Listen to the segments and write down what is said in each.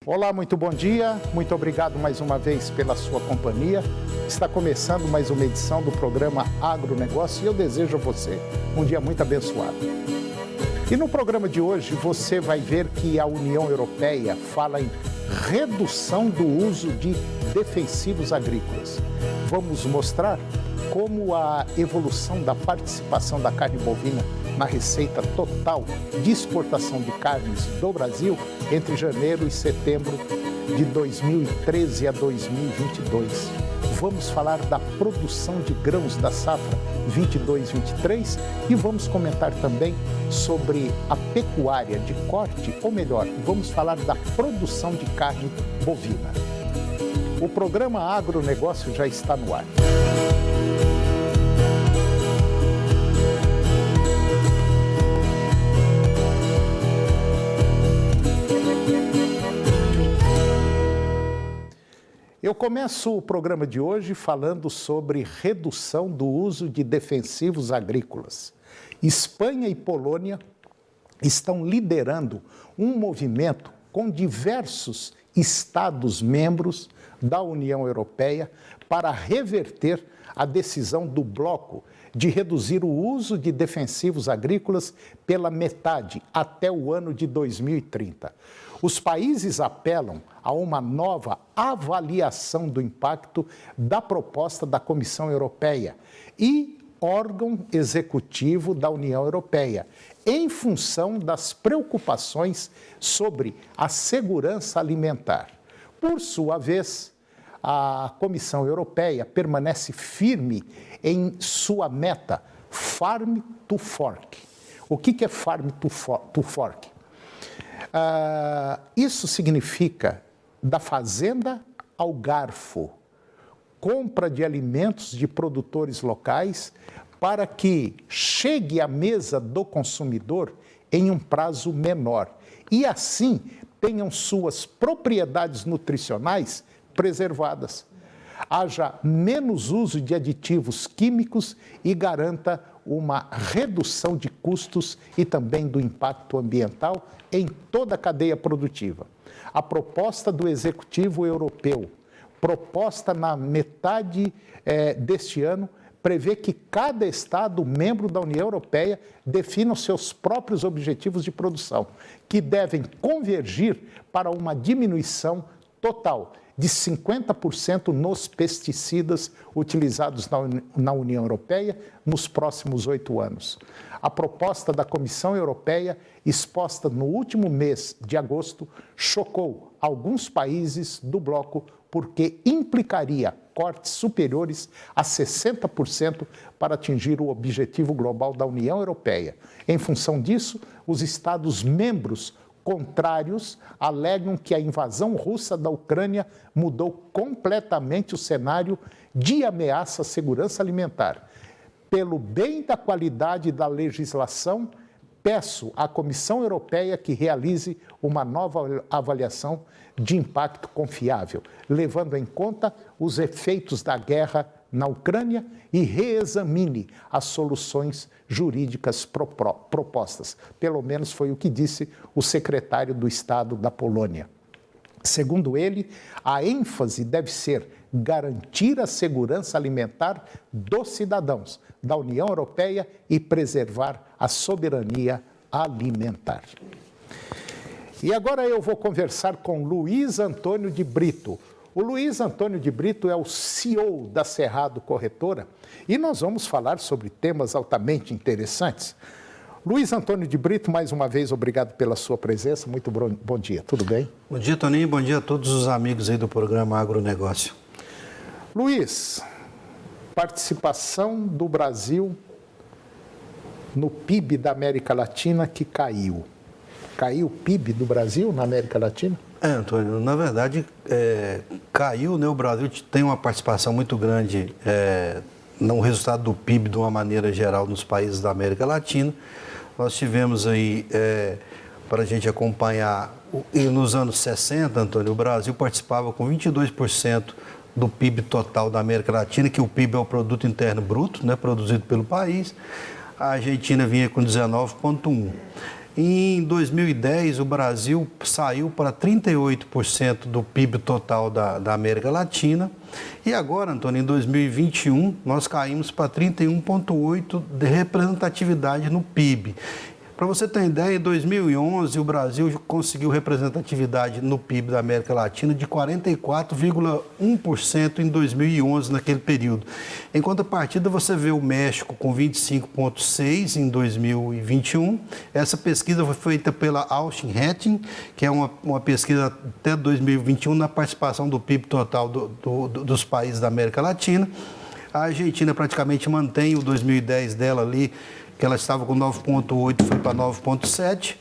Olá, muito bom dia, muito obrigado mais uma vez pela sua companhia. Está começando mais uma edição do programa Agronegócio e eu desejo a você um dia muito abençoado. E no programa de hoje você vai ver que a União Europeia fala em redução do uso de defensivos agrícolas. Vamos mostrar como a evolução da participação da carne bovina na receita total de exportação de carnes do Brasil entre janeiro e setembro de 2013 a 2022. Vamos falar da produção de grãos da safra 22-23 e vamos comentar também sobre a pecuária de corte, ou melhor, vamos falar da produção de carne bovina. O programa Agronegócio já está no ar. Eu começo o programa de hoje falando sobre redução do uso de defensivos agrícolas. Espanha e Polônia estão liderando um movimento com diversos Estados-membros da União Europeia para reverter a decisão do bloco de reduzir o uso de defensivos agrícolas pela metade até o ano de 2030. Os países apelam a uma nova avaliação do impacto da proposta da Comissão Europeia e órgão executivo da União Europeia, em função das preocupações sobre a segurança alimentar. Por sua vez, a Comissão Europeia permanece firme em sua meta Farm to Fork. O que é Farm to Fork? Isso significa da fazenda ao garfo, compra de alimentos de produtores locais para que chegue à mesa do consumidor em um prazo menor e assim tenham suas propriedades nutricionais preservadas. Haja menos uso de aditivos químicos e garanta uma redução de custos e também do impacto ambiental em toda a cadeia produtiva. A proposta do Executivo Europeu, proposta na metade deste ano, prevê que cada Estado membro da União Europeia defina os seus próprios objetivos de produção, que devem convergir para uma diminuição total de 50% nos pesticidas utilizados na União Europeia nos próximos 8 anos. A proposta da Comissão Europeia, exposta no último mês de agosto, chocou alguns países do bloco porque implicaria cortes superiores a 60% para atingir o objetivo global da União Europeia. Em função disso, os Estados-membros contrários alegam que a invasão russa da Ucrânia mudou completamente o cenário de ameaça à segurança alimentar. Pelo bem da qualidade da legislação, peço à Comissão Europeia que realize uma nova avaliação de impacto confiável, levando em conta os efeitos da guerra na Ucrânia e reexamine as soluções jurídicas propostas. Pelo menos foi o que disse o secretário do Estado da Polônia. Segundo ele, a ênfase deve ser garantir a segurança alimentar dos cidadãos da União Europeia e preservar a soberania alimentar. E agora eu vou conversar com Luiz Antônio de Brito. O Luiz Antônio de Brito é o CEO da Cerrado Corretora e nós vamos falar sobre temas altamente interessantes. Luiz Antônio de Brito, mais uma vez, obrigado pela sua presença. Muito bom dia, tudo bem? Bom dia, Toninho. Bom dia a todos os amigos aí do programa Agronegócio. Luiz, participação do Brasil no PIB da América Latina que caiu. Caiu o PIB do Brasil na América Latina? Antônio, na verdade, caiu, né? O Brasil tem uma participação muito grande no resultado do PIB de uma maneira geral nos países da América Latina. Nós tivemos aí, para a gente acompanhar, nos anos 60, Antônio, o Brasil participava com 22% do PIB total da América Latina, que o PIB é o Produto Interno Bruto, né, produzido pelo país. A Argentina vinha com 19,1%. Em 2010, o Brasil saiu para 38% do PIB total da América Latina. E agora, Antônio, em 2021, nós caímos para 31,8% de representatividade no PIB. Para você ter ideia, em 2011 o Brasil conseguiu representatividade no PIB da América Latina de 44,1% em 2011, naquele período. Em contrapartida, você vê o México com 25,6% em 2021. Essa pesquisa foi feita pela Austin Hatting, que é uma pesquisa até 2021 na participação do PIB total dos países da América Latina. A Argentina praticamente mantém o 2010 dela ali, que ela estava com 9,8, foi para 9,7.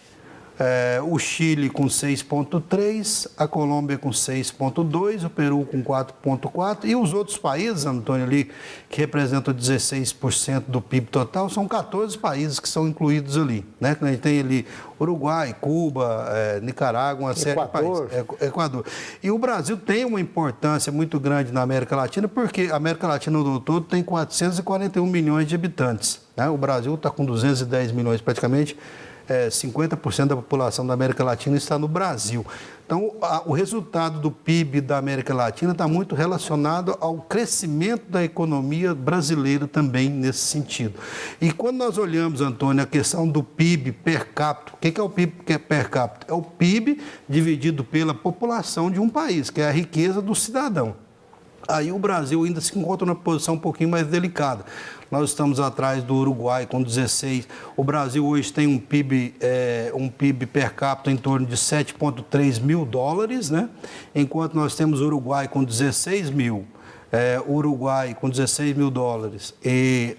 O Chile com 6,3, a Colômbia com 6,2, o Peru com 4,4 e os outros países, Antônio, ali, que representam 16% do PIB total, são 14 países que são incluídos ali, né? A gente tem ali Uruguai, Cuba, Nicarágua, uma série de países. Equador. E o Brasil tem uma importância muito grande na América Latina, porque a América Latina no todo tem 441 milhões de habitantes, né? O Brasil está com 210 milhões praticamente. 50% da população da América Latina está no Brasil. Então, o resultado do PIB da América Latina está muito relacionado ao crescimento da economia brasileira também nesse sentido. E quando nós olhamos, Antônio, a questão do PIB per capita, o que é o PIB per capita? É o PIB dividido pela população de um país, que é a riqueza do cidadão. Aí o Brasil ainda se encontra numa posição um pouquinho mais delicada. Nós estamos atrás do Uruguai com 16. O Brasil hoje tem um PIB per capita em torno de 7,3 mil dólares, né? Enquanto nós temos o Uruguai com 16 mil, o Uruguai com 16 mil dólares e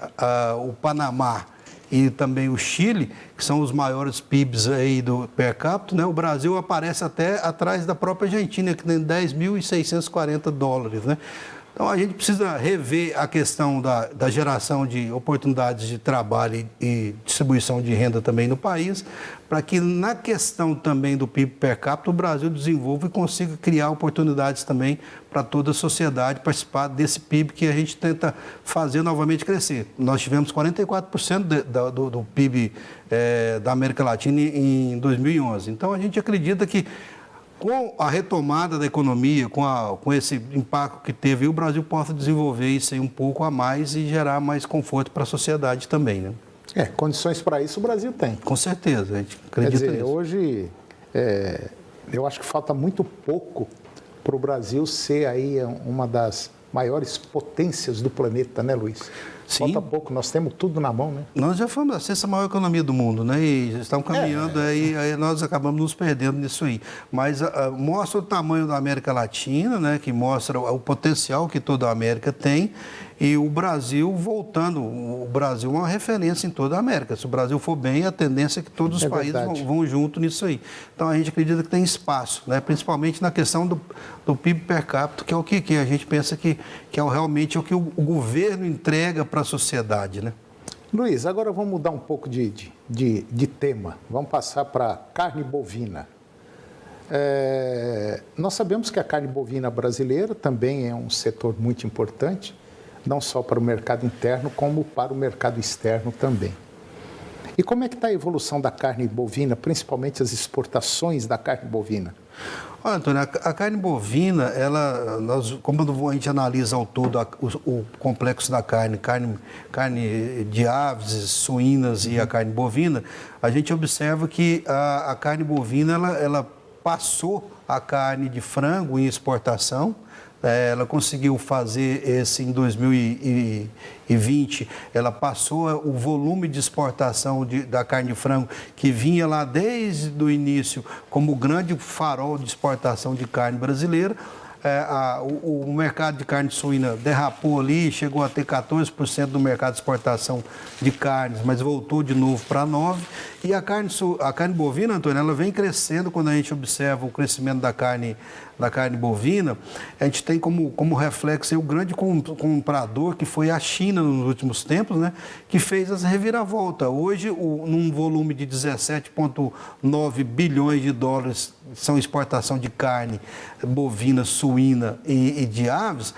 o Panamá e também o Chile, que são os maiores PIBs aí do per capita, né? O Brasil aparece até atrás da própria Argentina, que tem 10.640 dólares, né? Então, a gente precisa rever a questão da geração de oportunidades de trabalho e distribuição de renda também no país, para que na questão também do PIB per capita, o Brasil desenvolva e consiga criar oportunidades também para toda a sociedade participar desse PIB que a gente tenta fazer novamente crescer. Nós tivemos 44% do PIB da América Latina em 2011. Então, a gente acredita que com a retomada da economia, com esse impacto que teve, o Brasil possa desenvolver isso aí um pouco a mais e gerar mais conforto para a sociedade também, né? Condições para isso o Brasil tem. Com certeza, a gente acredita nisso. Nisso. Hoje, eu acho que falta muito pouco para o Brasil ser aí uma das maiores potências do planeta, né, Luiz? Sim. Falta pouco, nós temos tudo na mão, né? Nós já fomos a sexta maior economia do mundo, né? E já estamos caminhando, aí nós acabamos nos perdendo nisso aí. Mas mostra o tamanho da América Latina, né? Que mostra o potencial que toda a América tem. E o Brasil voltando, o Brasil é uma referência em toda a América. Se o Brasil for bem, a tendência é que todos os países vão junto nisso aí. Então, a gente acredita que tem espaço, né? Principalmente na questão do PIB per capita, que é o que a gente pensa que realmente é o que o governo entrega para a sociedade, né? Luiz, agora vamos mudar um pouco de tema. Vamos passar para carne bovina. Nós sabemos que a carne bovina brasileira também é um setor muito importante, não só para o mercado interno, como para o mercado externo também. E como é que está a evolução da carne bovina, principalmente as exportações da carne bovina? Olha, Antônio, a carne bovina, como a gente analisa ao todo o complexo da carne de aves, suínas e a carne bovina, a gente observa que a carne bovina, ela passou a carne de frango em exportação. Ela conseguiu fazer esse em 2020, ela passou o volume de exportação da carne de frango, que vinha lá desde o início como o grande farol de exportação de carne brasileira. O mercado de carne suína derrapou ali, chegou a ter 14% do mercado de exportação de carnes, mas voltou de novo para 9%. E a carne bovina, Antônio, ela vem crescendo. Quando a gente observa o crescimento da carne bovina, a gente tem como reflexo o grande comprador que foi a China nos últimos tempos, né, que fez as reviravoltas. Hoje, num volume de 17,9 bilhões de dólares são exportação de carne bovina suína suína e de aves,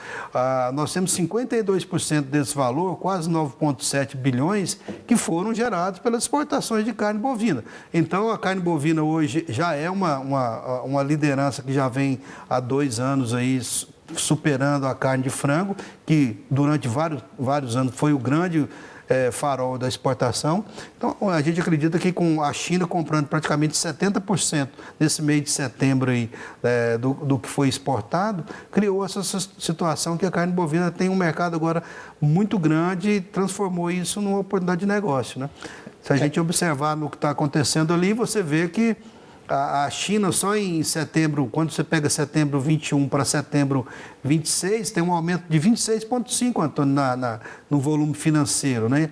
nós temos 52% desse valor, quase 9,7 bilhões, que foram gerados pelas exportações de carne bovina. Então, a carne bovina hoje já é uma liderança que já vem há 2 anos aí superando a carne de frango, que durante vários anos foi o grande farol da exportação. Então, a gente acredita que com a China comprando praticamente 70% nesse mês de setembro aí, do que foi exportado, criou essa situação que a carne bovina tem um mercado agora muito grande e transformou isso numa oportunidade de negócio, né? Se a gente observar no que está acontecendo ali, você vê que a China, só em setembro, quando você pega setembro 21 para setembro 26, tem um aumento de 26,5%, Antônio, no volume financeiro, né?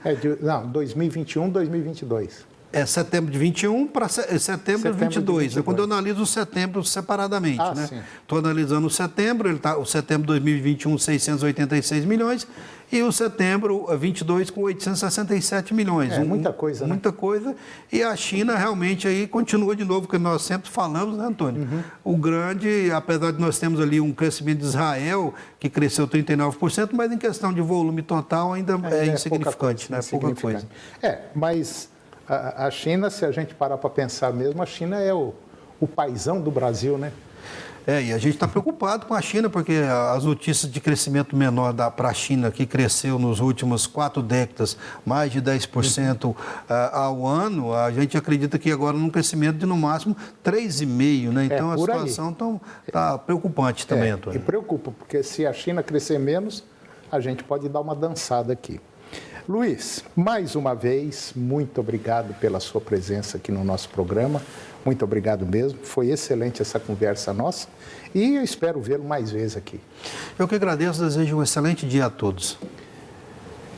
2021, 2022. É setembro de 21 para setembro de 22. É quando eu analiso o setembro separadamente, né? Estou analisando o setembro, o setembro de 2021, 686 milhões, e o setembro 22 com 867 milhões. Muita coisa, né? Muita coisa. E a China realmente aí continua de novo, que nós sempre falamos, né, Antônio? O grande, apesar de nós termos ali um crescimento de Israel, que cresceu 39%, mas em questão de volume total ainda é insignificante, né? Pouca coisa. Mas a China, se a gente parar para pensar mesmo, a China é o paizão do Brasil, né? E a gente está preocupado com a China, porque as notícias de crescimento menor para a China, que cresceu nos últimos 4 décadas, mais de 10% ao ano, a gente acredita que agora num crescimento de no máximo 3,5%, né? Então a situação está preocupante também, Antônio. E preocupa, porque se a China crescer menos, a gente pode dar uma dançada aqui. Luiz, mais uma vez, muito obrigado pela sua presença aqui no nosso programa. Muito obrigado mesmo. Foi excelente essa conversa nossa e eu espero vê-lo mais vezes aqui. Eu que agradeço, desejo um excelente dia a todos.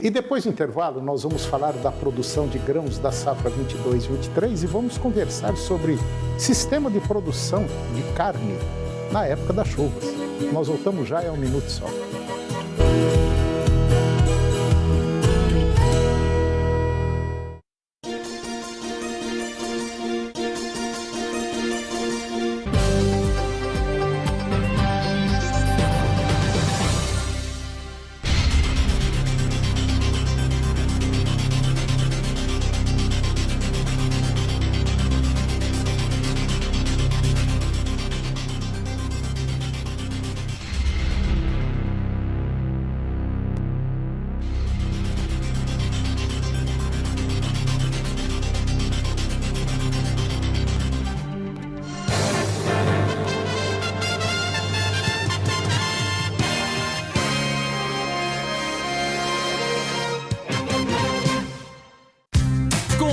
E depois do intervalo, nós vamos falar da produção de grãos da safra 22-23 e vamos conversar sobre sistema de produção de carne na época das chuvas. Nós voltamos já, é um minuto só.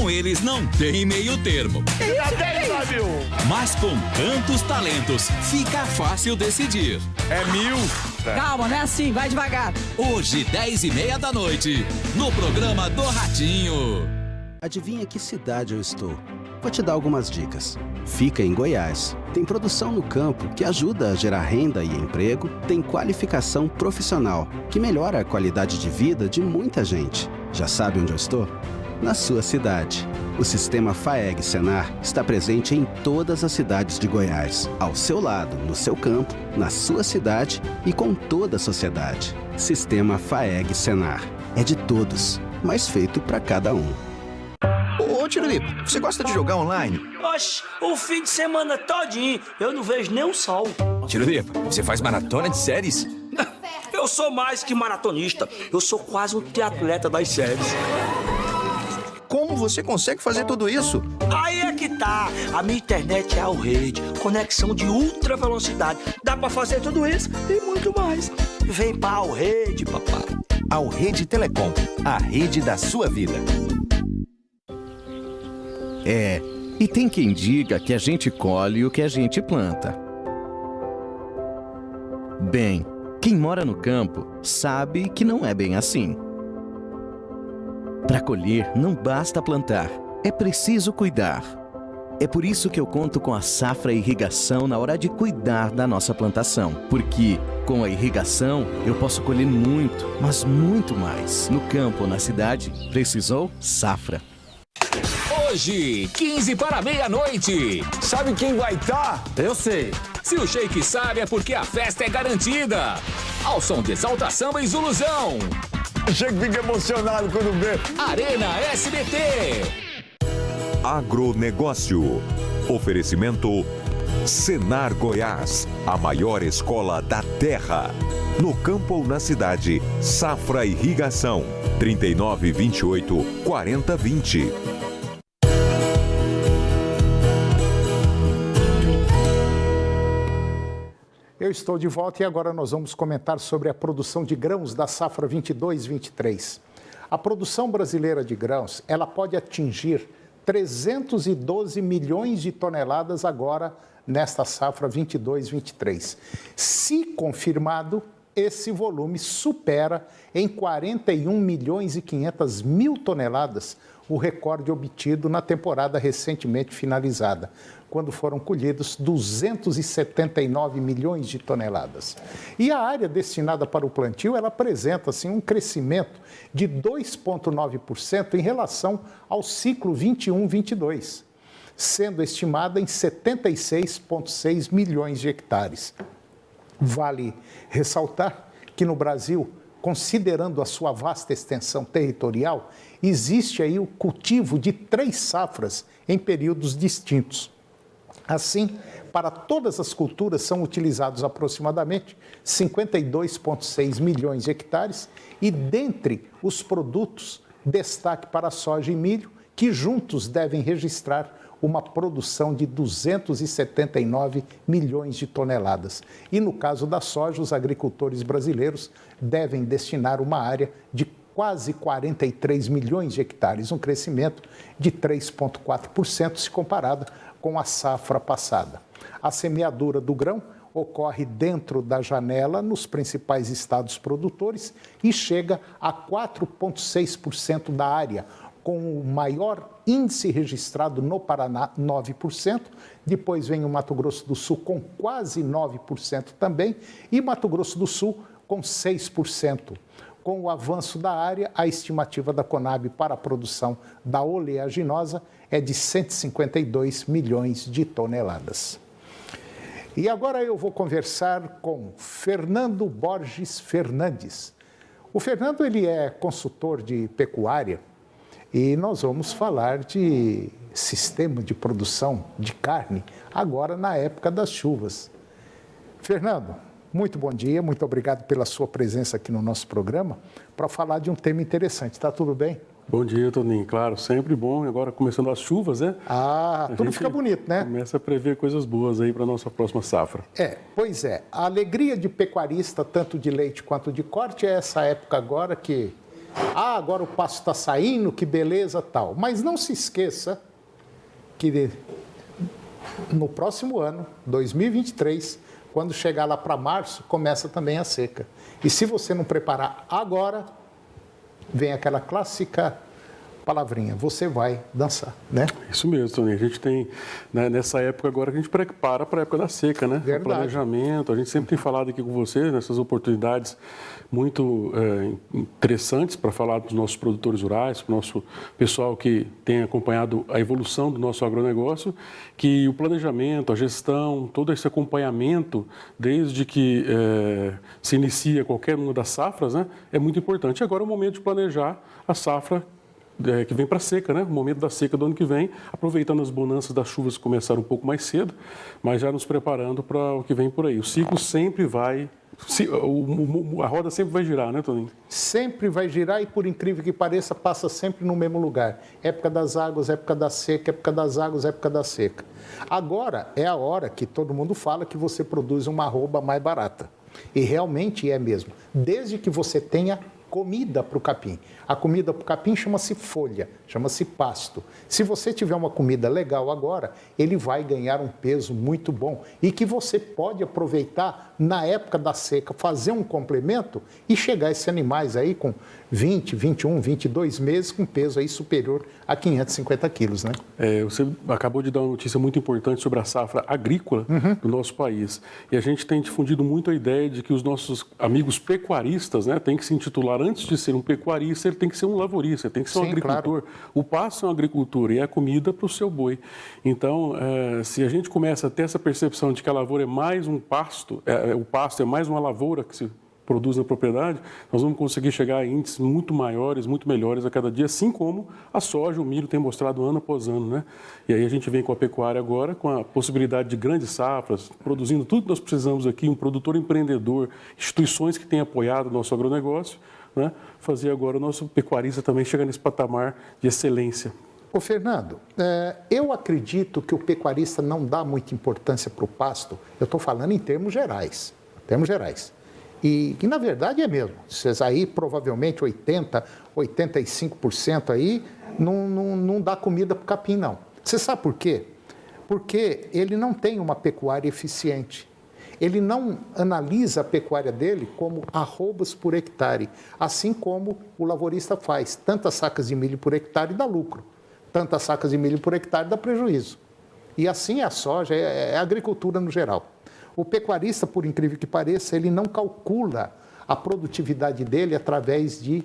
Eles não têm meio termo. Mas com tantos talentos, fica fácil decidir. É 1.000. Calma, não é assim, vai devagar. Hoje, 10h30 da noite, no programa do Ratinho. Adivinha que cidade eu estou? Vou te dar algumas dicas. Fica em Goiás. Tem produção no campo que ajuda a gerar renda e emprego. Tem qualificação profissional que melhora a qualidade de vida de muita gente. Já sabe onde eu estou? Na sua cidade. O sistema FAEG Senar está presente em todas as cidades de Goiás, ao seu lado, no seu campo, na sua cidade e com toda a sociedade. Sistema FAEG Senar. É de todos, mas feito para cada um. Ô, Tirolipa, você gosta de jogar online? Oxe, o fim de semana todinho, eu não vejo nem o sol. Tirolipa, você faz maratona de séries? Eu sou mais que maratonista, eu sou quase um triatleta das séries. Como você consegue fazer tudo isso? Aí é que tá. A minha internet é a rede, conexão de ultra velocidade. Dá pra fazer tudo isso e muito mais. Vem pra Alrede, papai. Alrede Telecom, a rede da sua vida. E tem quem diga que a gente colhe o que a gente planta. Bem, quem mora no campo sabe que não é bem assim. Para colher, não basta plantar, é preciso cuidar. É por isso que eu conto com a Safra Irrigação na hora de cuidar da nossa plantação. Porque, com a irrigação, eu posso colher muito, mas muito mais. No campo ou na cidade, precisou Safra. Hoje, 15 para meia-noite. Sabe quem vai estar? Eu sei. Se o Sheik sabe é porque a festa é garantida. Ao som de Exalta Samba e Zuluzão. O Sheik fica emocionado quando vê. Arena SBT. Agronegócio. Oferecimento Senar Goiás, a maior escola da terra. No campo ou na cidade, Safra Irrigação, 3928-4020. Eu estou de volta e agora nós vamos comentar sobre a produção de grãos da safra 22-23. A produção brasileira de grãos, ela pode atingir 312 milhões de toneladas agora nesta safra 22-23. Se confirmado, esse volume supera em 41 milhões e 500 mil toneladas o recorde obtido na temporada recentemente finalizada, quando foram colhidos 279 milhões de toneladas. E a área destinada para o plantio, ela apresenta assim, um crescimento de 2,9% em relação ao ciclo 21-22, sendo estimada em 76,6 milhões de hectares. Vale ressaltar que no Brasil, considerando a sua vasta extensão territorial, existe aí o cultivo de 3 safras em períodos distintos. Assim, para todas as culturas são utilizados aproximadamente 52,6 milhões de hectares e dentre os produtos, destaque para a soja e milho, que juntos devem registrar uma produção de 279 milhões de toneladas. E no caso da soja, os agricultores brasileiros devem destinar uma área de quase 43 milhões de hectares, um crescimento de 3,4% se comparado com a safra passada. A semeadura do grão ocorre dentro da janela nos principais estados produtores e chega a 4,6% da área, com o maior índice registrado no Paraná, 9%, depois vem o Mato Grosso do Sul com quase 9% também e Mato Grosso do Sul com 6%. Com o avanço da área, a estimativa da Conab para a produção da oleaginosa é de 152 milhões de toneladas. E agora eu vou conversar com Fernando Borges Fernandes. O Fernando, ele é consultor de pecuária e nós vamos falar de sistema de produção de carne agora na época das chuvas. Fernando, muito bom dia, muito obrigado pela sua presença aqui no nosso programa para falar de um tema interessante. Está tudo bem? Bom dia, Toninho. Claro, sempre bom. Agora começando as chuvas, né? Tudo fica bonito, né? Começa a prever coisas boas aí para a nossa próxima safra. Pois é. A alegria de pecuarista, tanto de leite quanto de corte, é essa época agora que... agora o pasto está saindo, que beleza, tal. Mas não se esqueça que no próximo ano, 2023... quando chegar lá para março, começa também a seca. E se você não preparar agora, vem aquela clássica palavrinha, você vai dançar, né? Isso mesmo, Toninho. A gente tem, né, nessa época agora, que a gente prepara para a época da seca, né? Verdade. O planejamento, a gente sempre tem falado aqui com você, nessas oportunidades muito interessantes para falar dos nossos produtores rurais, para o nosso pessoal que tem acompanhado a evolução do nosso agronegócio, que o planejamento, a gestão, todo esse acompanhamento, desde que se inicia qualquer uma das safras, né, é muito importante. Agora é o momento de planejar a safra que vem para a seca, né? O momento da seca do ano que vem, aproveitando as bonanças das chuvas que começaram um pouco mais cedo, mas já nos preparando para o que vem por aí. O ciclo sempre vai... a roda sempre vai girar, né, Toninho? Sempre vai girar e, por incrível que pareça, passa sempre no mesmo lugar. Época das águas, época da seca, época das águas, época da seca. Agora é a hora que todo mundo fala que você produz uma arroba mais barata. E realmente é mesmo. Desde que você tenha comida para o capim. A comida para o capim chama-se folha, chama-se pasto. Se você tiver uma comida legal agora, ele vai ganhar um peso muito bom e que você pode aproveitar na época da seca, fazer um complemento e chegar a esses animais aí com 20, 21, 22 meses com peso aí superior a 550 quilos, né? Você acabou de dar uma notícia muito importante sobre a safra agrícola do nosso país. E a gente tem difundido muito a ideia de que os nossos amigos pecuaristas, né, têm que se intitular antes de ser um pecuarista, ele tem que ser um lavorista, tem que ser um agricultor. Claro. O pasto é uma agricultura e é comida para o seu boi. Então, se a gente começa a ter essa percepção de que a lavoura é mais um pasto, o pasto é mais uma lavoura que se produz na propriedade, nós vamos conseguir chegar a índices muito maiores, muito melhores a cada dia, assim como a soja, o milho tem mostrado ano após ano, né? E aí a gente vem com a pecuária agora, com a possibilidade de grandes safras, produzindo tudo que nós precisamos aqui, um produtor empreendedor, instituições que têm apoiado o nosso agronegócio, né? Fazer agora o nosso pecuarista também chegar nesse patamar de excelência. Ô Fernando, eu acredito que o pecuarista não dá muita importância para o pasto, eu estou falando em termos gerais, E na verdade é mesmo. Vocês aí, provavelmente 80%, 85% aí, não dá comida para o capim, não. Você sabe por quê? Porque ele não tem uma pecuária eficiente. Ele não analisa a pecuária dele como arrobas por hectare, assim como o lavorista faz. Tantas sacas de milho por hectare dá lucro, tantas sacas de milho por hectare dá prejuízo. E assim é a soja, é a agricultura no geral. O pecuarista, por incrível que pareça, ele não calcula a produtividade dele através de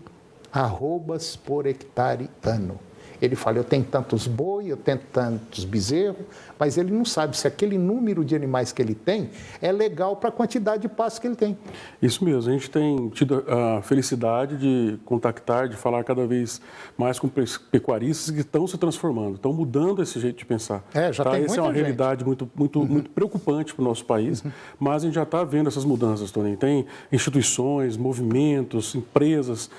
arrobas por hectare ano. Ele fala, eu tenho tantos boi, eu tenho tantos bezerros, mas ele não sabe se aquele número de animais que ele tem é legal para a quantidade de pasto que ele tem. Isso mesmo, a gente tem tido a felicidade de contactar, de falar cada vez mais com pecuaristas que estão se transformando, estão mudando esse jeito de pensar. Já tem muita Essa é uma realidade muito preocupante para o nosso país, mas a gente já está vendo essas mudanças, Tony. Tem instituições, movimentos, empresas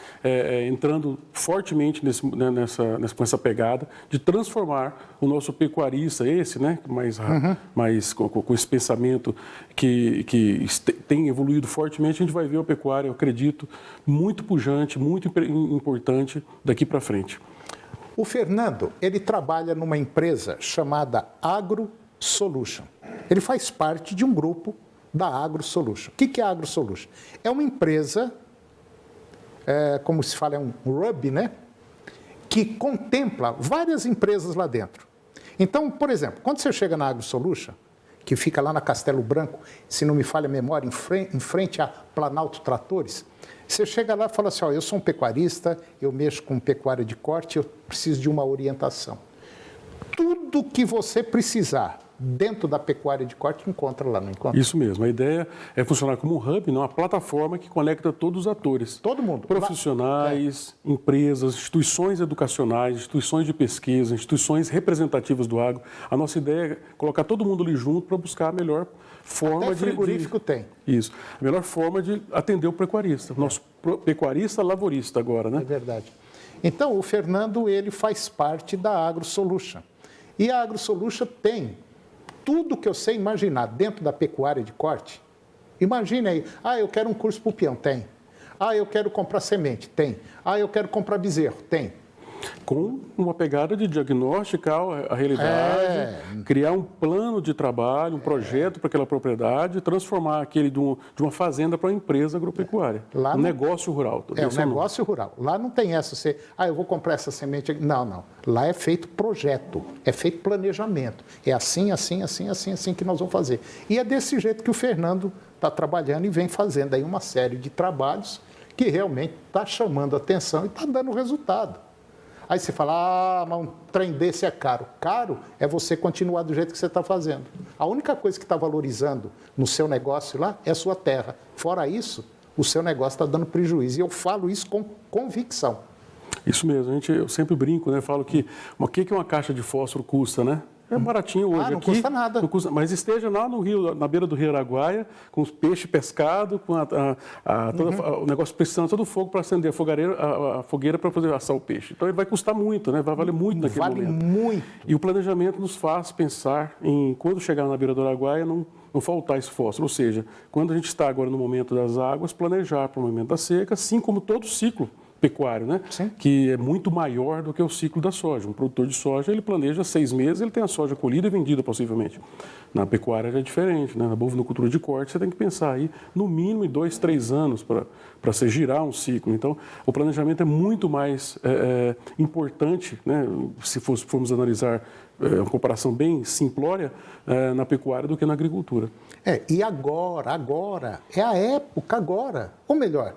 entrando fortemente com essa pegada de transformar o nosso pecuarista, né, mais com esse pensamento que tem evoluído fortemente, a gente vai ver a pecuária, eu acredito, muito pujante, muito importante daqui para frente. O Fernando, ele trabalha numa empresa chamada AgroSolution. Ele faz parte de um grupo da AgroSolution. O que é a AgroSolution? É uma empresa, como se fala, é um hub, né? Que contempla várias empresas lá dentro. Então, por exemplo, quando você chega na AgroSolution, que fica lá na Castelo Branco, se não me falha a memória, em frente a Planalto Tratores, você chega lá e fala assim, eu sou um pecuarista, eu mexo com pecuária de corte, eu preciso de uma orientação. Tudo que você precisar dentro da pecuária de corte, encontra lá, não encontra? Isso mesmo. A ideia é funcionar como um hub, uma plataforma que conecta todos os atores. Todo mundo. Profissionais, empresas, instituições educacionais, instituições de pesquisa, instituições representativas do agro. A nossa ideia é colocar todo mundo ali junto para buscar a melhor forma Até frigorífico tem. Isso. A melhor forma de atender o pecuarista. Nosso pecuarista lavorista agora, né? É verdade. Então, o Fernando, ele faz parte da AgroSolution. E a AgroSolution tem tudo que eu sei imaginar dentro da pecuária de corte. Imagine aí, eu quero um curso para o peão, tem. Eu quero comprar semente, tem. Eu quero comprar bezerro, tem. Com uma pegada de diagnosticar a realidade, criar um plano de trabalho, um projeto para aquela propriedade, transformar aquele de uma fazenda para uma empresa agropecuária. Negócio rural. Um negócio rural. Lá não tem essa, eu vou comprar essa semente. Não. Lá é feito projeto, é feito planejamento. É assim que nós vamos fazer. E é desse jeito que o Fernando está trabalhando e vem fazendo aí uma série de trabalhos que realmente está chamando a atenção e está dando resultado. Aí você fala, mas um trem desse é caro. Caro é você continuar do jeito que você está fazendo. A única coisa que está valorizando no seu negócio lá é a sua terra. Fora isso, o seu negócio está dando prejuízo. E eu falo isso com convicção. Isso mesmo. Eu sempre brinco, né? Falo que o que uma caixa de fósforo custa, né? É baratinho hoje. Não custa nada. Não custa, mas esteja lá no rio, na beira do rio Araguaia, com os peixes pescados, com o negócio precisando todo o fogo para acender a fogueira para poder assar o peixe. Então ele vai custar muito, né? Vai valer muito naquele momento. Vale muito. E o planejamento nos faz pensar em, quando chegar na beira do Araguaia, não faltar esse fósforo. Ou seja, quando a gente está agora no momento das águas, planejar para o momento da seca, assim como todo o ciclo pecuário, né? Sim. Que é muito maior do que o ciclo da soja. Um produtor de soja, ele planeja 6 meses, ele tem a soja colhida e vendida possivelmente. Na pecuária já é diferente, né? Na bovinocultura de corte, você tem que pensar aí no mínimo em 2, 3 anos para você girar um ciclo. Então, o planejamento é muito mais importante, né? Se formos analisar uma comparação bem simplória na pecuária do que na agricultura. E agora, é a época agora. Ou melhor,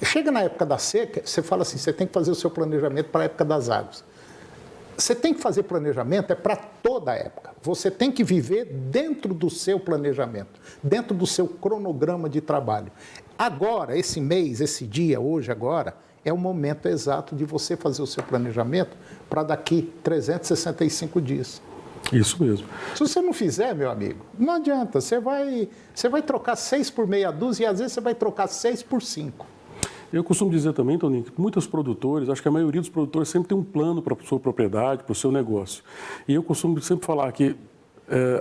chega na época da seca, você fala assim, você tem que fazer o seu planejamento para a época das águas. Você tem que fazer planejamento para toda a época. Você tem que viver dentro do seu planejamento, dentro do seu cronograma de trabalho. Agora, esse mês, esse dia, hoje, agora, é o momento exato de você fazer o seu planejamento para daqui 365 dias. Isso mesmo. Se você não fizer, meu amigo, não adianta. Você vai trocar 6 por meia dúzia e às vezes você vai trocar 6 por 5. Eu costumo dizer também, Toninho, que muitos produtores, acho que a maioria dos produtores sempre tem um plano para a sua propriedade, para o seu negócio. E eu costumo sempre falar que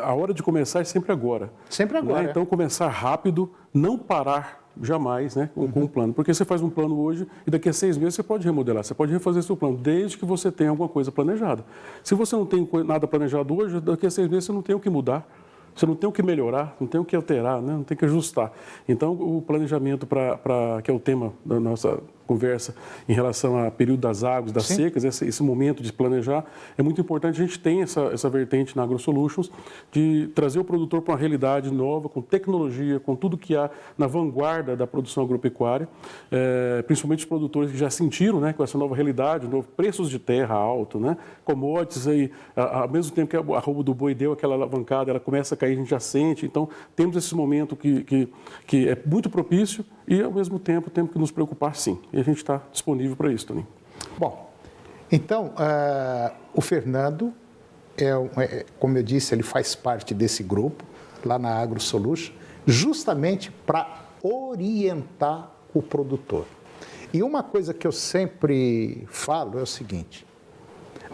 a hora de começar é sempre agora. Sempre agora. Né? Então, começar rápido, não parar jamais, né, com um plano. Porque você faz um plano hoje e daqui a 6 meses você pode remodelar, você pode refazer seu plano, desde que você tenha alguma coisa planejada. Se você não tem nada planejado hoje, daqui a 6 meses você não tem o que mudar. Você não tem o que melhorar, não tem o que alterar, né? Não tem o que ajustar. Então, o planejamento, que é o tema da nossa conversa em relação ao período das águas, das secas, esse momento de planejar, é muito importante. A gente tem essa vertente na AgroSolutions de trazer o produtor para uma realidade nova, com tecnologia, com tudo que há na vanguarda da produção agropecuária, principalmente os produtores que já sentiram, né, com essa nova realidade, preços de terra alto, né, commodities aí, ao mesmo tempo que a arroba do boi deu aquela alavancada, ela começa a cair, a gente já sente. Então, temos esse momento que é muito propício e, ao mesmo tempo, temos que nos preocupar, sim. E a gente está disponível para isso, Toninho. Bom, então, o Fernando, como eu disse, ele faz parte desse grupo, lá na AgroSolutions, justamente para orientar o produtor. E uma coisa que eu sempre falo é o seguinte: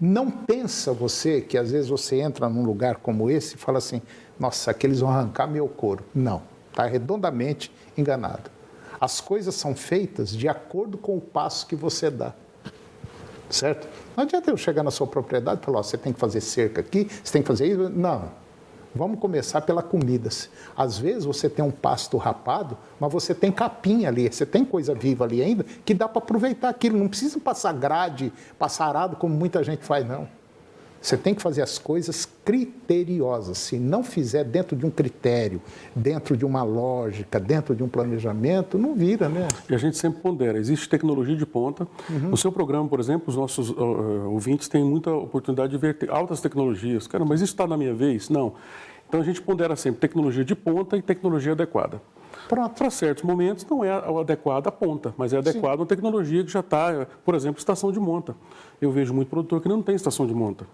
não pensa você que às vezes você entra num lugar como esse e fala assim, nossa, aqui eles vão arrancar meu couro. Não, está redondamente enganado. As coisas são feitas de acordo com o passo que você dá, certo? Não adianta eu chegar na sua propriedade e falar, você tem que fazer cerca aqui, você tem que fazer isso. Não, vamos começar pela comida. Às vezes você tem um pasto rapado, mas você tem capim ali, você tem coisa viva ali ainda, que dá para aproveitar aquilo. Não precisa passar grade, passar arado, como muita gente faz, não. Você tem que fazer as coisas criteriosas. Se não fizer dentro de um critério, dentro de uma lógica, dentro de um planejamento, não vira, né? E a gente sempre pondera. Existe tecnologia de ponta. No seu programa, por exemplo, os nossos ouvintes têm muita oportunidade de ver altas tecnologias. Cara, mas isso está na minha vez? Não. Então a gente pondera sempre tecnologia de ponta e tecnologia adequada. Para certos momentos não é adequada a ponta, mas é adequada uma tecnologia que já está, por exemplo, estação de monta. Eu vejo muito produtor que não tem estação de monta,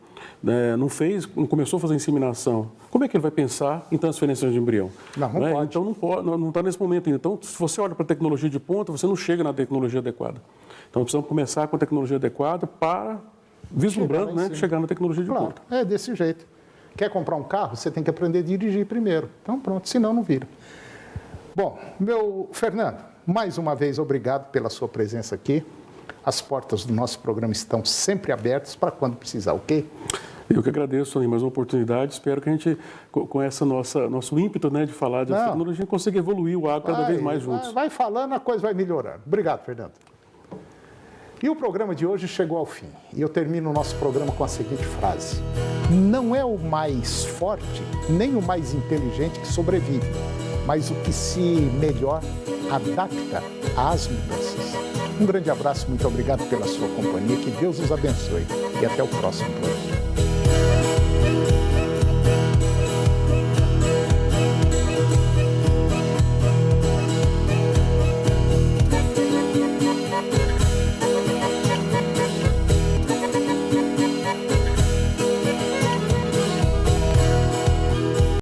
não começou a fazer inseminação. Como é que ele vai pensar em transferência de embrião? Não pode. Então não está nesse momento ainda. Então, se você olha para a tecnologia de ponta, você não chega na tecnologia adequada. Então precisamos começar com a tecnologia adequada para, vislumbrando, chegar na tecnologia de ponta. É desse jeito. Quer comprar um carro? Você tem que aprender a dirigir primeiro. Então pronto, senão não vira. Bom, meu Fernando, mais uma vez obrigado pela sua presença aqui. As portas do nosso programa estão sempre abertas para quando precisar, ok? Eu que agradeço, Toninho, mais uma oportunidade. Espero que a gente, com esse nosso ímpeto, né, de falar de tecnologia, consiga evoluir o agro cada vez mais juntos. Vai falando, a coisa vai melhorando. Obrigado, Fernando. E o programa de hoje chegou ao fim. E eu termino o nosso programa com a seguinte frase: não é o mais forte, nem o mais inteligente que sobrevive, mas o que se melhor adapta às mudanças. Um grande abraço, muito obrigado pela sua companhia, que Deus os abençoe e até o próximo programa.